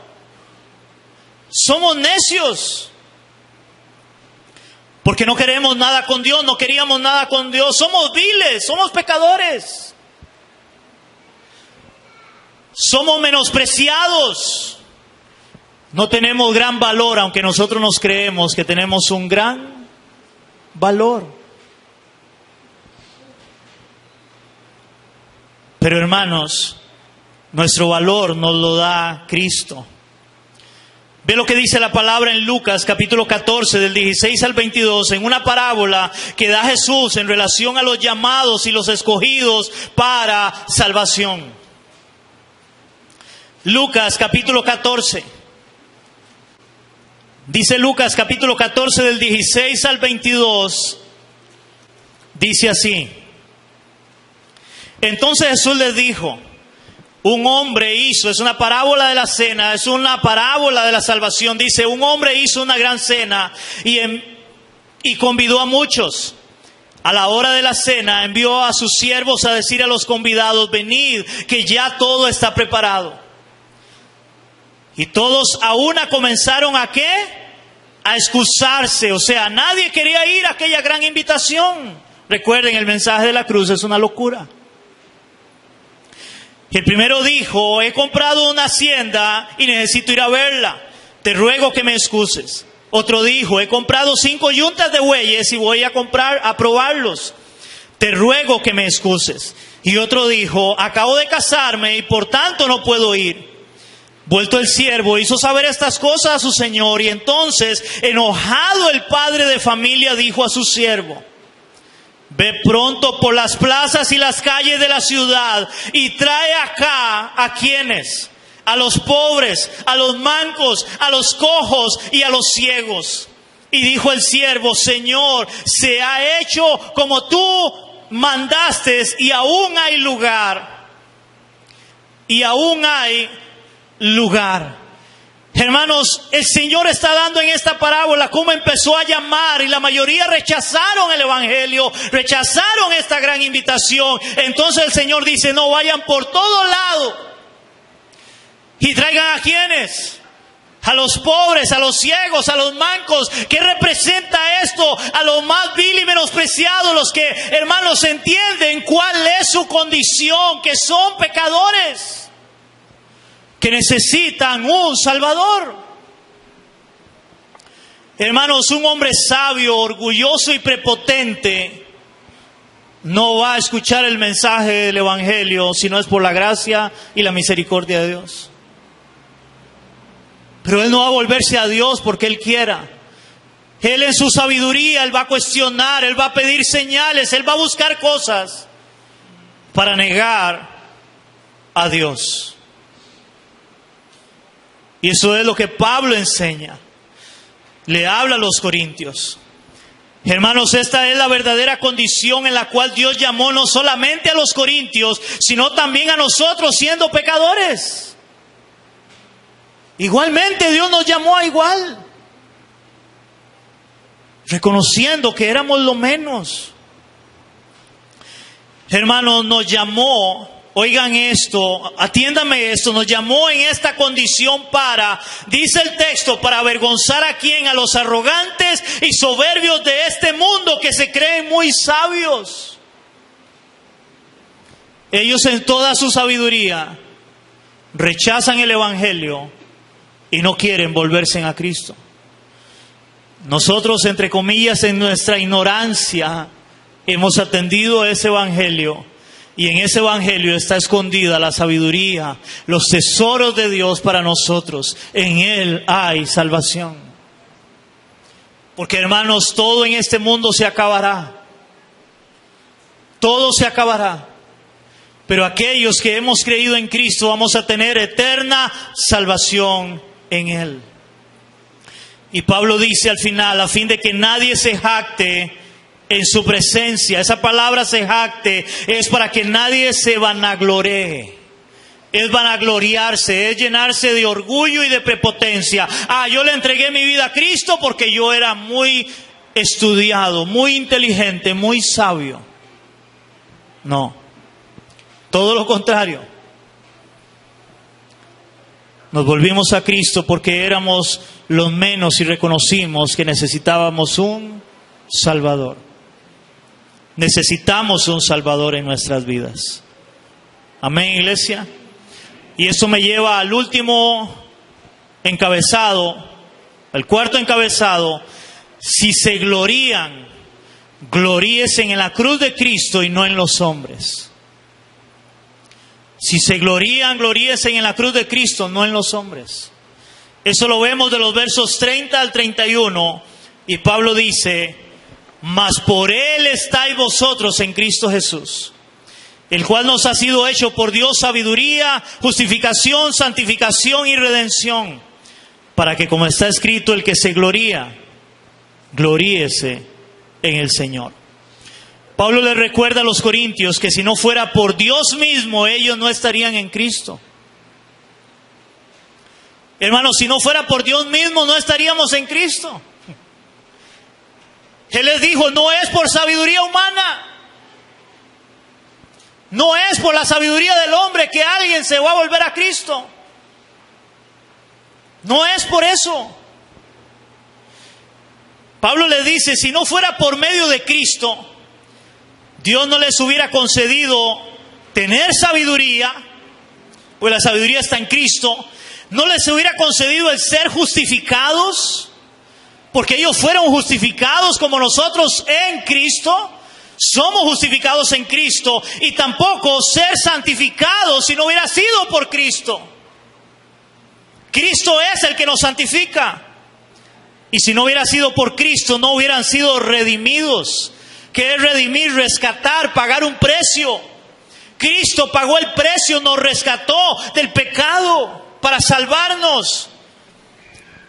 Somos necios. Porque no queremos nada con Dios, no queríamos nada con Dios. Somos viles, somos pecadores. Somos menospreciados. No tenemos gran valor, aunque nosotros nos creemos que tenemos un gran valor. Pero hermanos, nuestro valor nos lo da Cristo. Ve lo que dice la palabra en Lucas capítulo 14 del 16 al 22, en una parábola que da Jesús en relación a los llamados y los escogidos para salvación. Lucas capítulo 14. Dice Lucas capítulo 14 del 16 al 22. Dice así. Entonces Jesús les dijo: un hombre hizo, es una parábola de la cena, es una parábola de la salvación. Dice, un hombre hizo una gran cena y convidó a muchos. A la hora de la cena envió a sus siervos a decir a los convidados: venid, que ya todo está preparado. Y todos a una comenzaron ¿a qué? A excusarse. O sea, nadie quería ir a aquella gran invitación. Recuerden, el mensaje de la cruz es una locura. El primero dijo: he comprado una hacienda y necesito ir a verla. Te ruego que me excuses. Otro dijo: he comprado 5 yuntas de bueyes y voy a probarlos. Te ruego que me excuses. Y otro dijo: acabo de casarme y por tanto no puedo ir. Vuelto el siervo, hizo saber estas cosas a su señor, y entonces, enojado el padre de familia, dijo a su siervo: ve pronto por las plazas y las calles de la ciudad y trae acá ¿a quiénes? A los pobres, a los mancos, a los cojos y a los ciegos. Y dijo el siervo: Señor, se ha hecho como tú mandaste y aún hay lugar. Y aún hay lugar. Hermanos, el Señor está dando en esta parábola cómo empezó a llamar, y la mayoría rechazaron el evangelio, rechazaron esta gran invitación. Entonces el Señor dice: no, vayan por todo lado y traigan ¿a quiénes? A los pobres, a los ciegos, a los mancos. ¿Qué representa esto? A los más vil y menospreciados, los que, hermanos, entienden cuál es su condición, que son pecadores, que necesitan un Salvador. Hermanos, un hombre sabio, orgulloso y prepotente no va a escuchar el mensaje del evangelio si no es por la gracia y la misericordia de Dios. Pero él no va a volverse a Dios porque él quiera. Él en su sabiduría, él va a cuestionar, él va a pedir señales, él va a buscar cosas para negar a Dios. Y eso es lo que Pablo enseña. Le habla a los corintios. Hermanos, esta es la verdadera condición en la cual Dios llamó no solamente a los corintios, sino también a nosotros siendo pecadores. Igualmente Dios nos llamó a igual, reconociendo que éramos lo menos. Hermanos, nos llamó, oigan esto, atiéndame esto, nos llamó en esta condición para, dice el texto, para avergonzar a quién, a los arrogantes y soberbios de este mundo que se creen muy sabios. Ellos en toda su sabiduría rechazan el evangelio y no quieren volverse a Cristo. Nosotros, entre comillas, en nuestra ignorancia, hemos atendido ese evangelio. Y en ese evangelio está escondida la sabiduría, los tesoros de Dios para nosotros. En Él hay salvación. Porque, hermanos, todo en este mundo se acabará. todo se acabará. Pero aquellos que hemos creído en Cristo vamos a tener eterna salvación en Él. Y Pablo dice al final, a fin de que nadie se jacte en su presencia. Esa palabra se jacte es para que nadie se vanagloree. Es vanagloriarse, es llenarse de orgullo y de prepotencia. Yo le entregué mi vida a Cristo porque yo era muy estudiado, muy inteligente, muy sabio. No, todo lo contrario. Nos volvimos a Cristo porque éramos los menos y reconocimos que necesitábamos un Salvador. Necesitamos un Salvador en nuestras vidas. Amén, iglesia. Y eso me lleva al último encabezado, al cuarto encabezado. Si se glorían, gloríesen en la cruz de Cristo y no en los hombres. Si se glorían, gloríesen en la cruz de Cristo, no en los hombres. Eso lo vemos de los versos 30 al 31. Y Pablo dice, mas por Él estáis vosotros en Cristo Jesús, el cual nos ha sido hecho por Dios sabiduría, justificación, santificación y redención, para que, como está escrito, el que se gloría, gloríese en el Señor. Pablo le recuerda a los corintios que si no fuera por Dios mismo, ellos no estarían en Cristo. Hermanos, si no fuera por Dios mismo, no estaríamos en Cristo. Él les dijo, no es por sabiduría humana. No es por la sabiduría del hombre que alguien se va a volver a Cristo. No es por eso. Pablo le dice, si no fuera por medio de Cristo, Dios no les hubiera concedido tener sabiduría, pues la sabiduría está en Cristo. No les hubiera concedido el ser justificados, porque ellos fueron justificados como nosotros en Cristo. Somos justificados en Cristo. Y tampoco ser santificados si no hubiera sido por Cristo. Cristo es el que nos santifica. Y si no hubiera sido por Cristo, no hubieran sido redimidos. ¿Qué es redimir? Rescatar, pagar un precio. Cristo pagó el precio, nos rescató del pecado para salvarnos.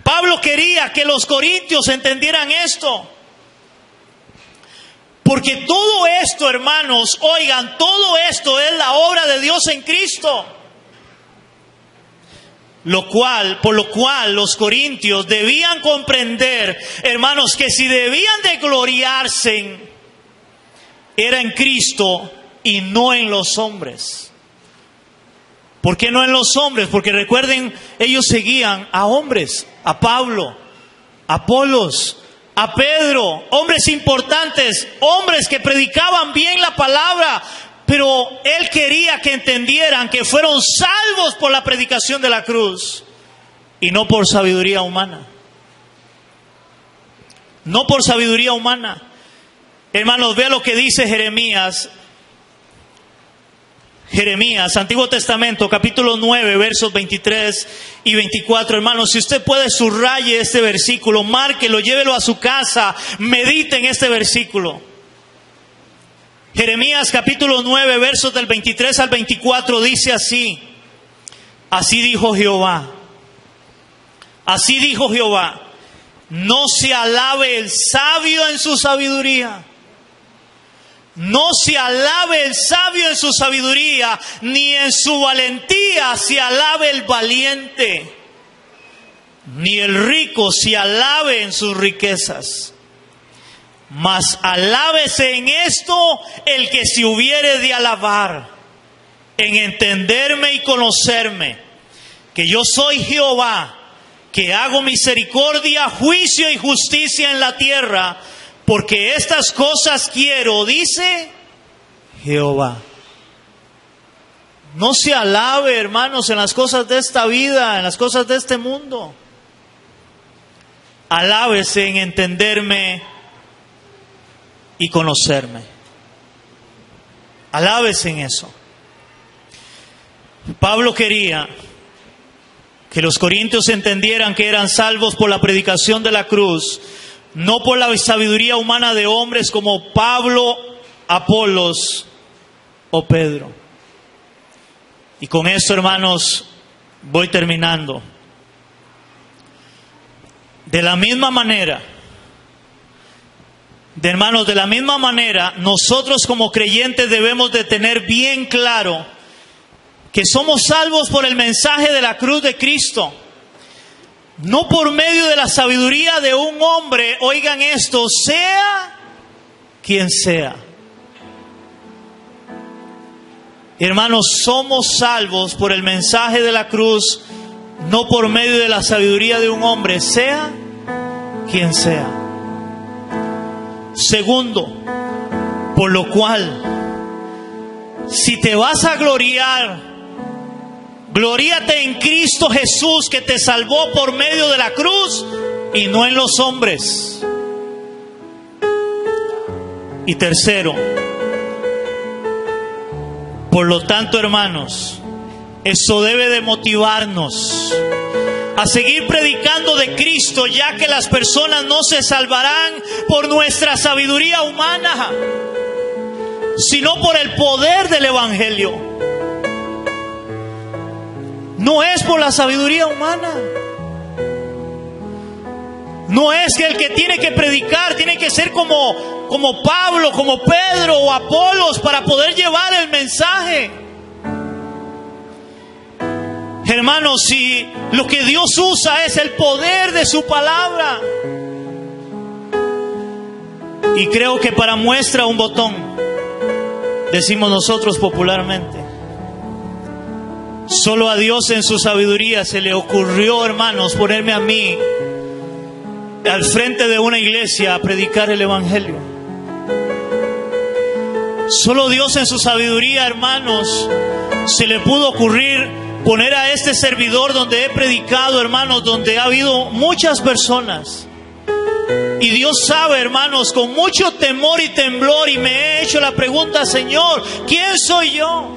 Pablo quería que los corintios entendieran esto. Porque todo esto, hermanos, oigan, todo esto es la obra de Dios en Cristo. Por lo cual los corintios debían comprender, hermanos, que si debían de gloriarse, era en Cristo y no en los hombres. ¿Por qué no en los hombres? Porque recuerden, ellos seguían a hombres, a Pablo, a Apolos, a Pedro, hombres importantes, hombres que predicaban bien la palabra, pero él quería que entendieran que fueron salvos por la predicación de la cruz y no por sabiduría humana. No por sabiduría humana. Hermanos, vea lo que dice Jeremías. Jeremías, Antiguo Testamento, capítulo 9, versos 23 y 24. Hermanos, si usted puede, subraye este versículo, márquelo, llévelo a su casa, medite en este versículo. Jeremías, capítulo 9, versos del 23 al 24, dice así. Así dijo Jehová. Así dijo Jehová. No se alabe el sabio en su sabiduría. No se alabe el sabio en su sabiduría, ni en su valentía se alabe el valiente, ni el rico se alabe en sus riquezas. Mas alábese en esto el que se hubiere de alabar, en entenderme y conocerme, que yo soy Jehová, que hago misericordia, juicio y justicia en la tierra, porque estas cosas quiero, dice Jehová. No se alabe, hermanos, en las cosas de esta vida, en las cosas de este mundo. Alábese en entenderme y conocerme. Alábese en eso. Pablo quería que los corintios entendieran que eran salvos por la predicación de la cruz, no por la sabiduría humana de hombres como Pablo Apolos o Pedro. Y con esto, hermanos, voy terminando. De la misma manera, nosotros como creyentes debemos de tener bien claro que somos salvos por el mensaje de la cruz de Cristo. No por medio de la sabiduría de un hombre, oigan esto, sea quien sea. Hermanos, somos salvos por el mensaje de la cruz, no por medio de la sabiduría de un hombre, sea quien sea. Segundo, por lo cual, si te vas a gloriar, gloríate en Cristo Jesús, que te salvó por medio de la cruz y no en los hombres. Y tercero, por lo tanto, hermanos, eso debe de motivarnos a seguir predicando de Cristo, ya que las personas no se salvarán por nuestra sabiduría humana, sino por el poder del Evangelio. No es por la sabiduría humana. No es que el que tiene que predicar tiene que ser como Pablo, como Pedro o Apolos para poder llevar el mensaje. Hermanos, si lo que Dios usa es el poder de su palabra, y creo que para muestra un botón, decimos nosotros popularmente, solo a Dios en su sabiduría se le ocurrió, hermanos, ponerme a mí al frente de una iglesia a predicar el Evangelio. Solo Dios en su sabiduría, hermanos, se le pudo ocurrir poner a este servidor donde he predicado, hermanos, donde ha habido muchas personas. Y Dios sabe, hermanos, con mucho temor y temblor, y me he hecho la pregunta, Señor, ¿quién soy yo?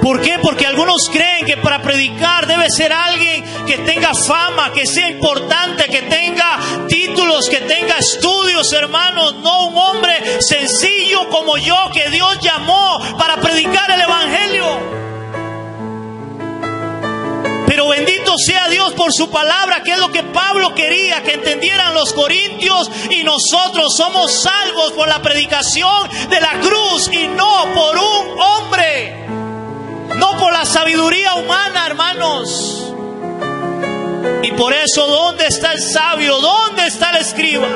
¿Por qué? Porque algunos creen que para predicar debe ser alguien que tenga fama, que sea importante, que tenga títulos, que tenga estudios, hermanos. No, un hombre sencillo como yo, que Dios llamó para predicar el Evangelio. Pero bendito sea Dios por su palabra, que es lo que Pablo quería que entendieran los corintios. Y nosotros somos salvos por la predicación de la cruz y no por un hombre. No por la sabiduría humana, hermanos. Y por eso, ¿dónde está el sabio? ¿Dónde está el escriba?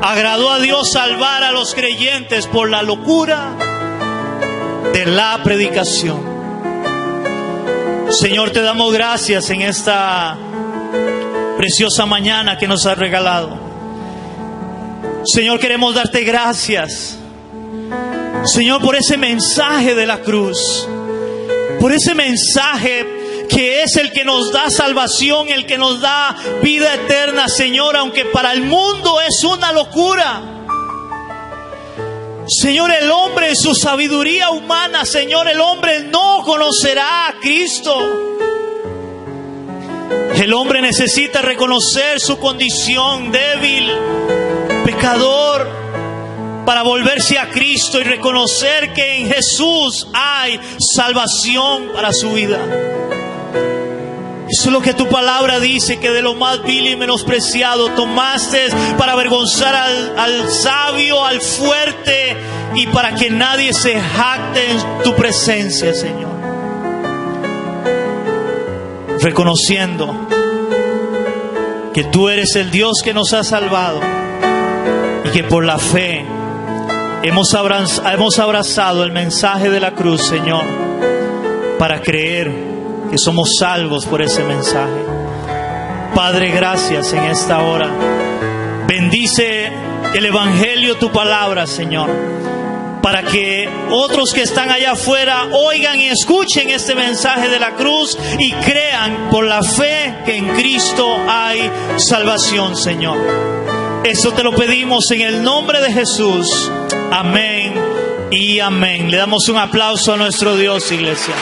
Agradó a Dios salvar a los creyentes por la locura de la predicación. Señor, te damos gracias en esta preciosa mañana que nos has regalado. Señor, queremos darte gracias, Señor, por ese mensaje de la cruz, por ese mensaje que es el que nos da salvación, el que nos da vida eterna, Señor, aunque para el mundo es una locura. Señor, el hombre en su sabiduría humana, Señor, el hombre no conocerá a Cristo. El hombre necesita reconocer su condición débil, pecador, para volverse a Cristo y reconocer que en Jesús hay salvación para su vida. Eso es lo que tu palabra dice, que de lo más vil y menospreciado tomaste para avergonzar al sabio, al fuerte, y para que nadie se jacte en tu presencia, Señor. Reconociendo que tú eres el Dios que nos ha salvado y que por la fe hemos abrazado el mensaje de la cruz, Señor, para creer que somos salvos por ese mensaje. Padre, gracias en esta hora. Bendice el Evangelio, tu palabra, Señor, para que otros que están allá afuera oigan y escuchen este mensaje de la cruz y crean por la fe que en Cristo hay salvación, Señor. Eso te lo pedimos en el nombre de Jesús. Amén y amén. Le damos un aplauso a nuestro Dios, iglesia.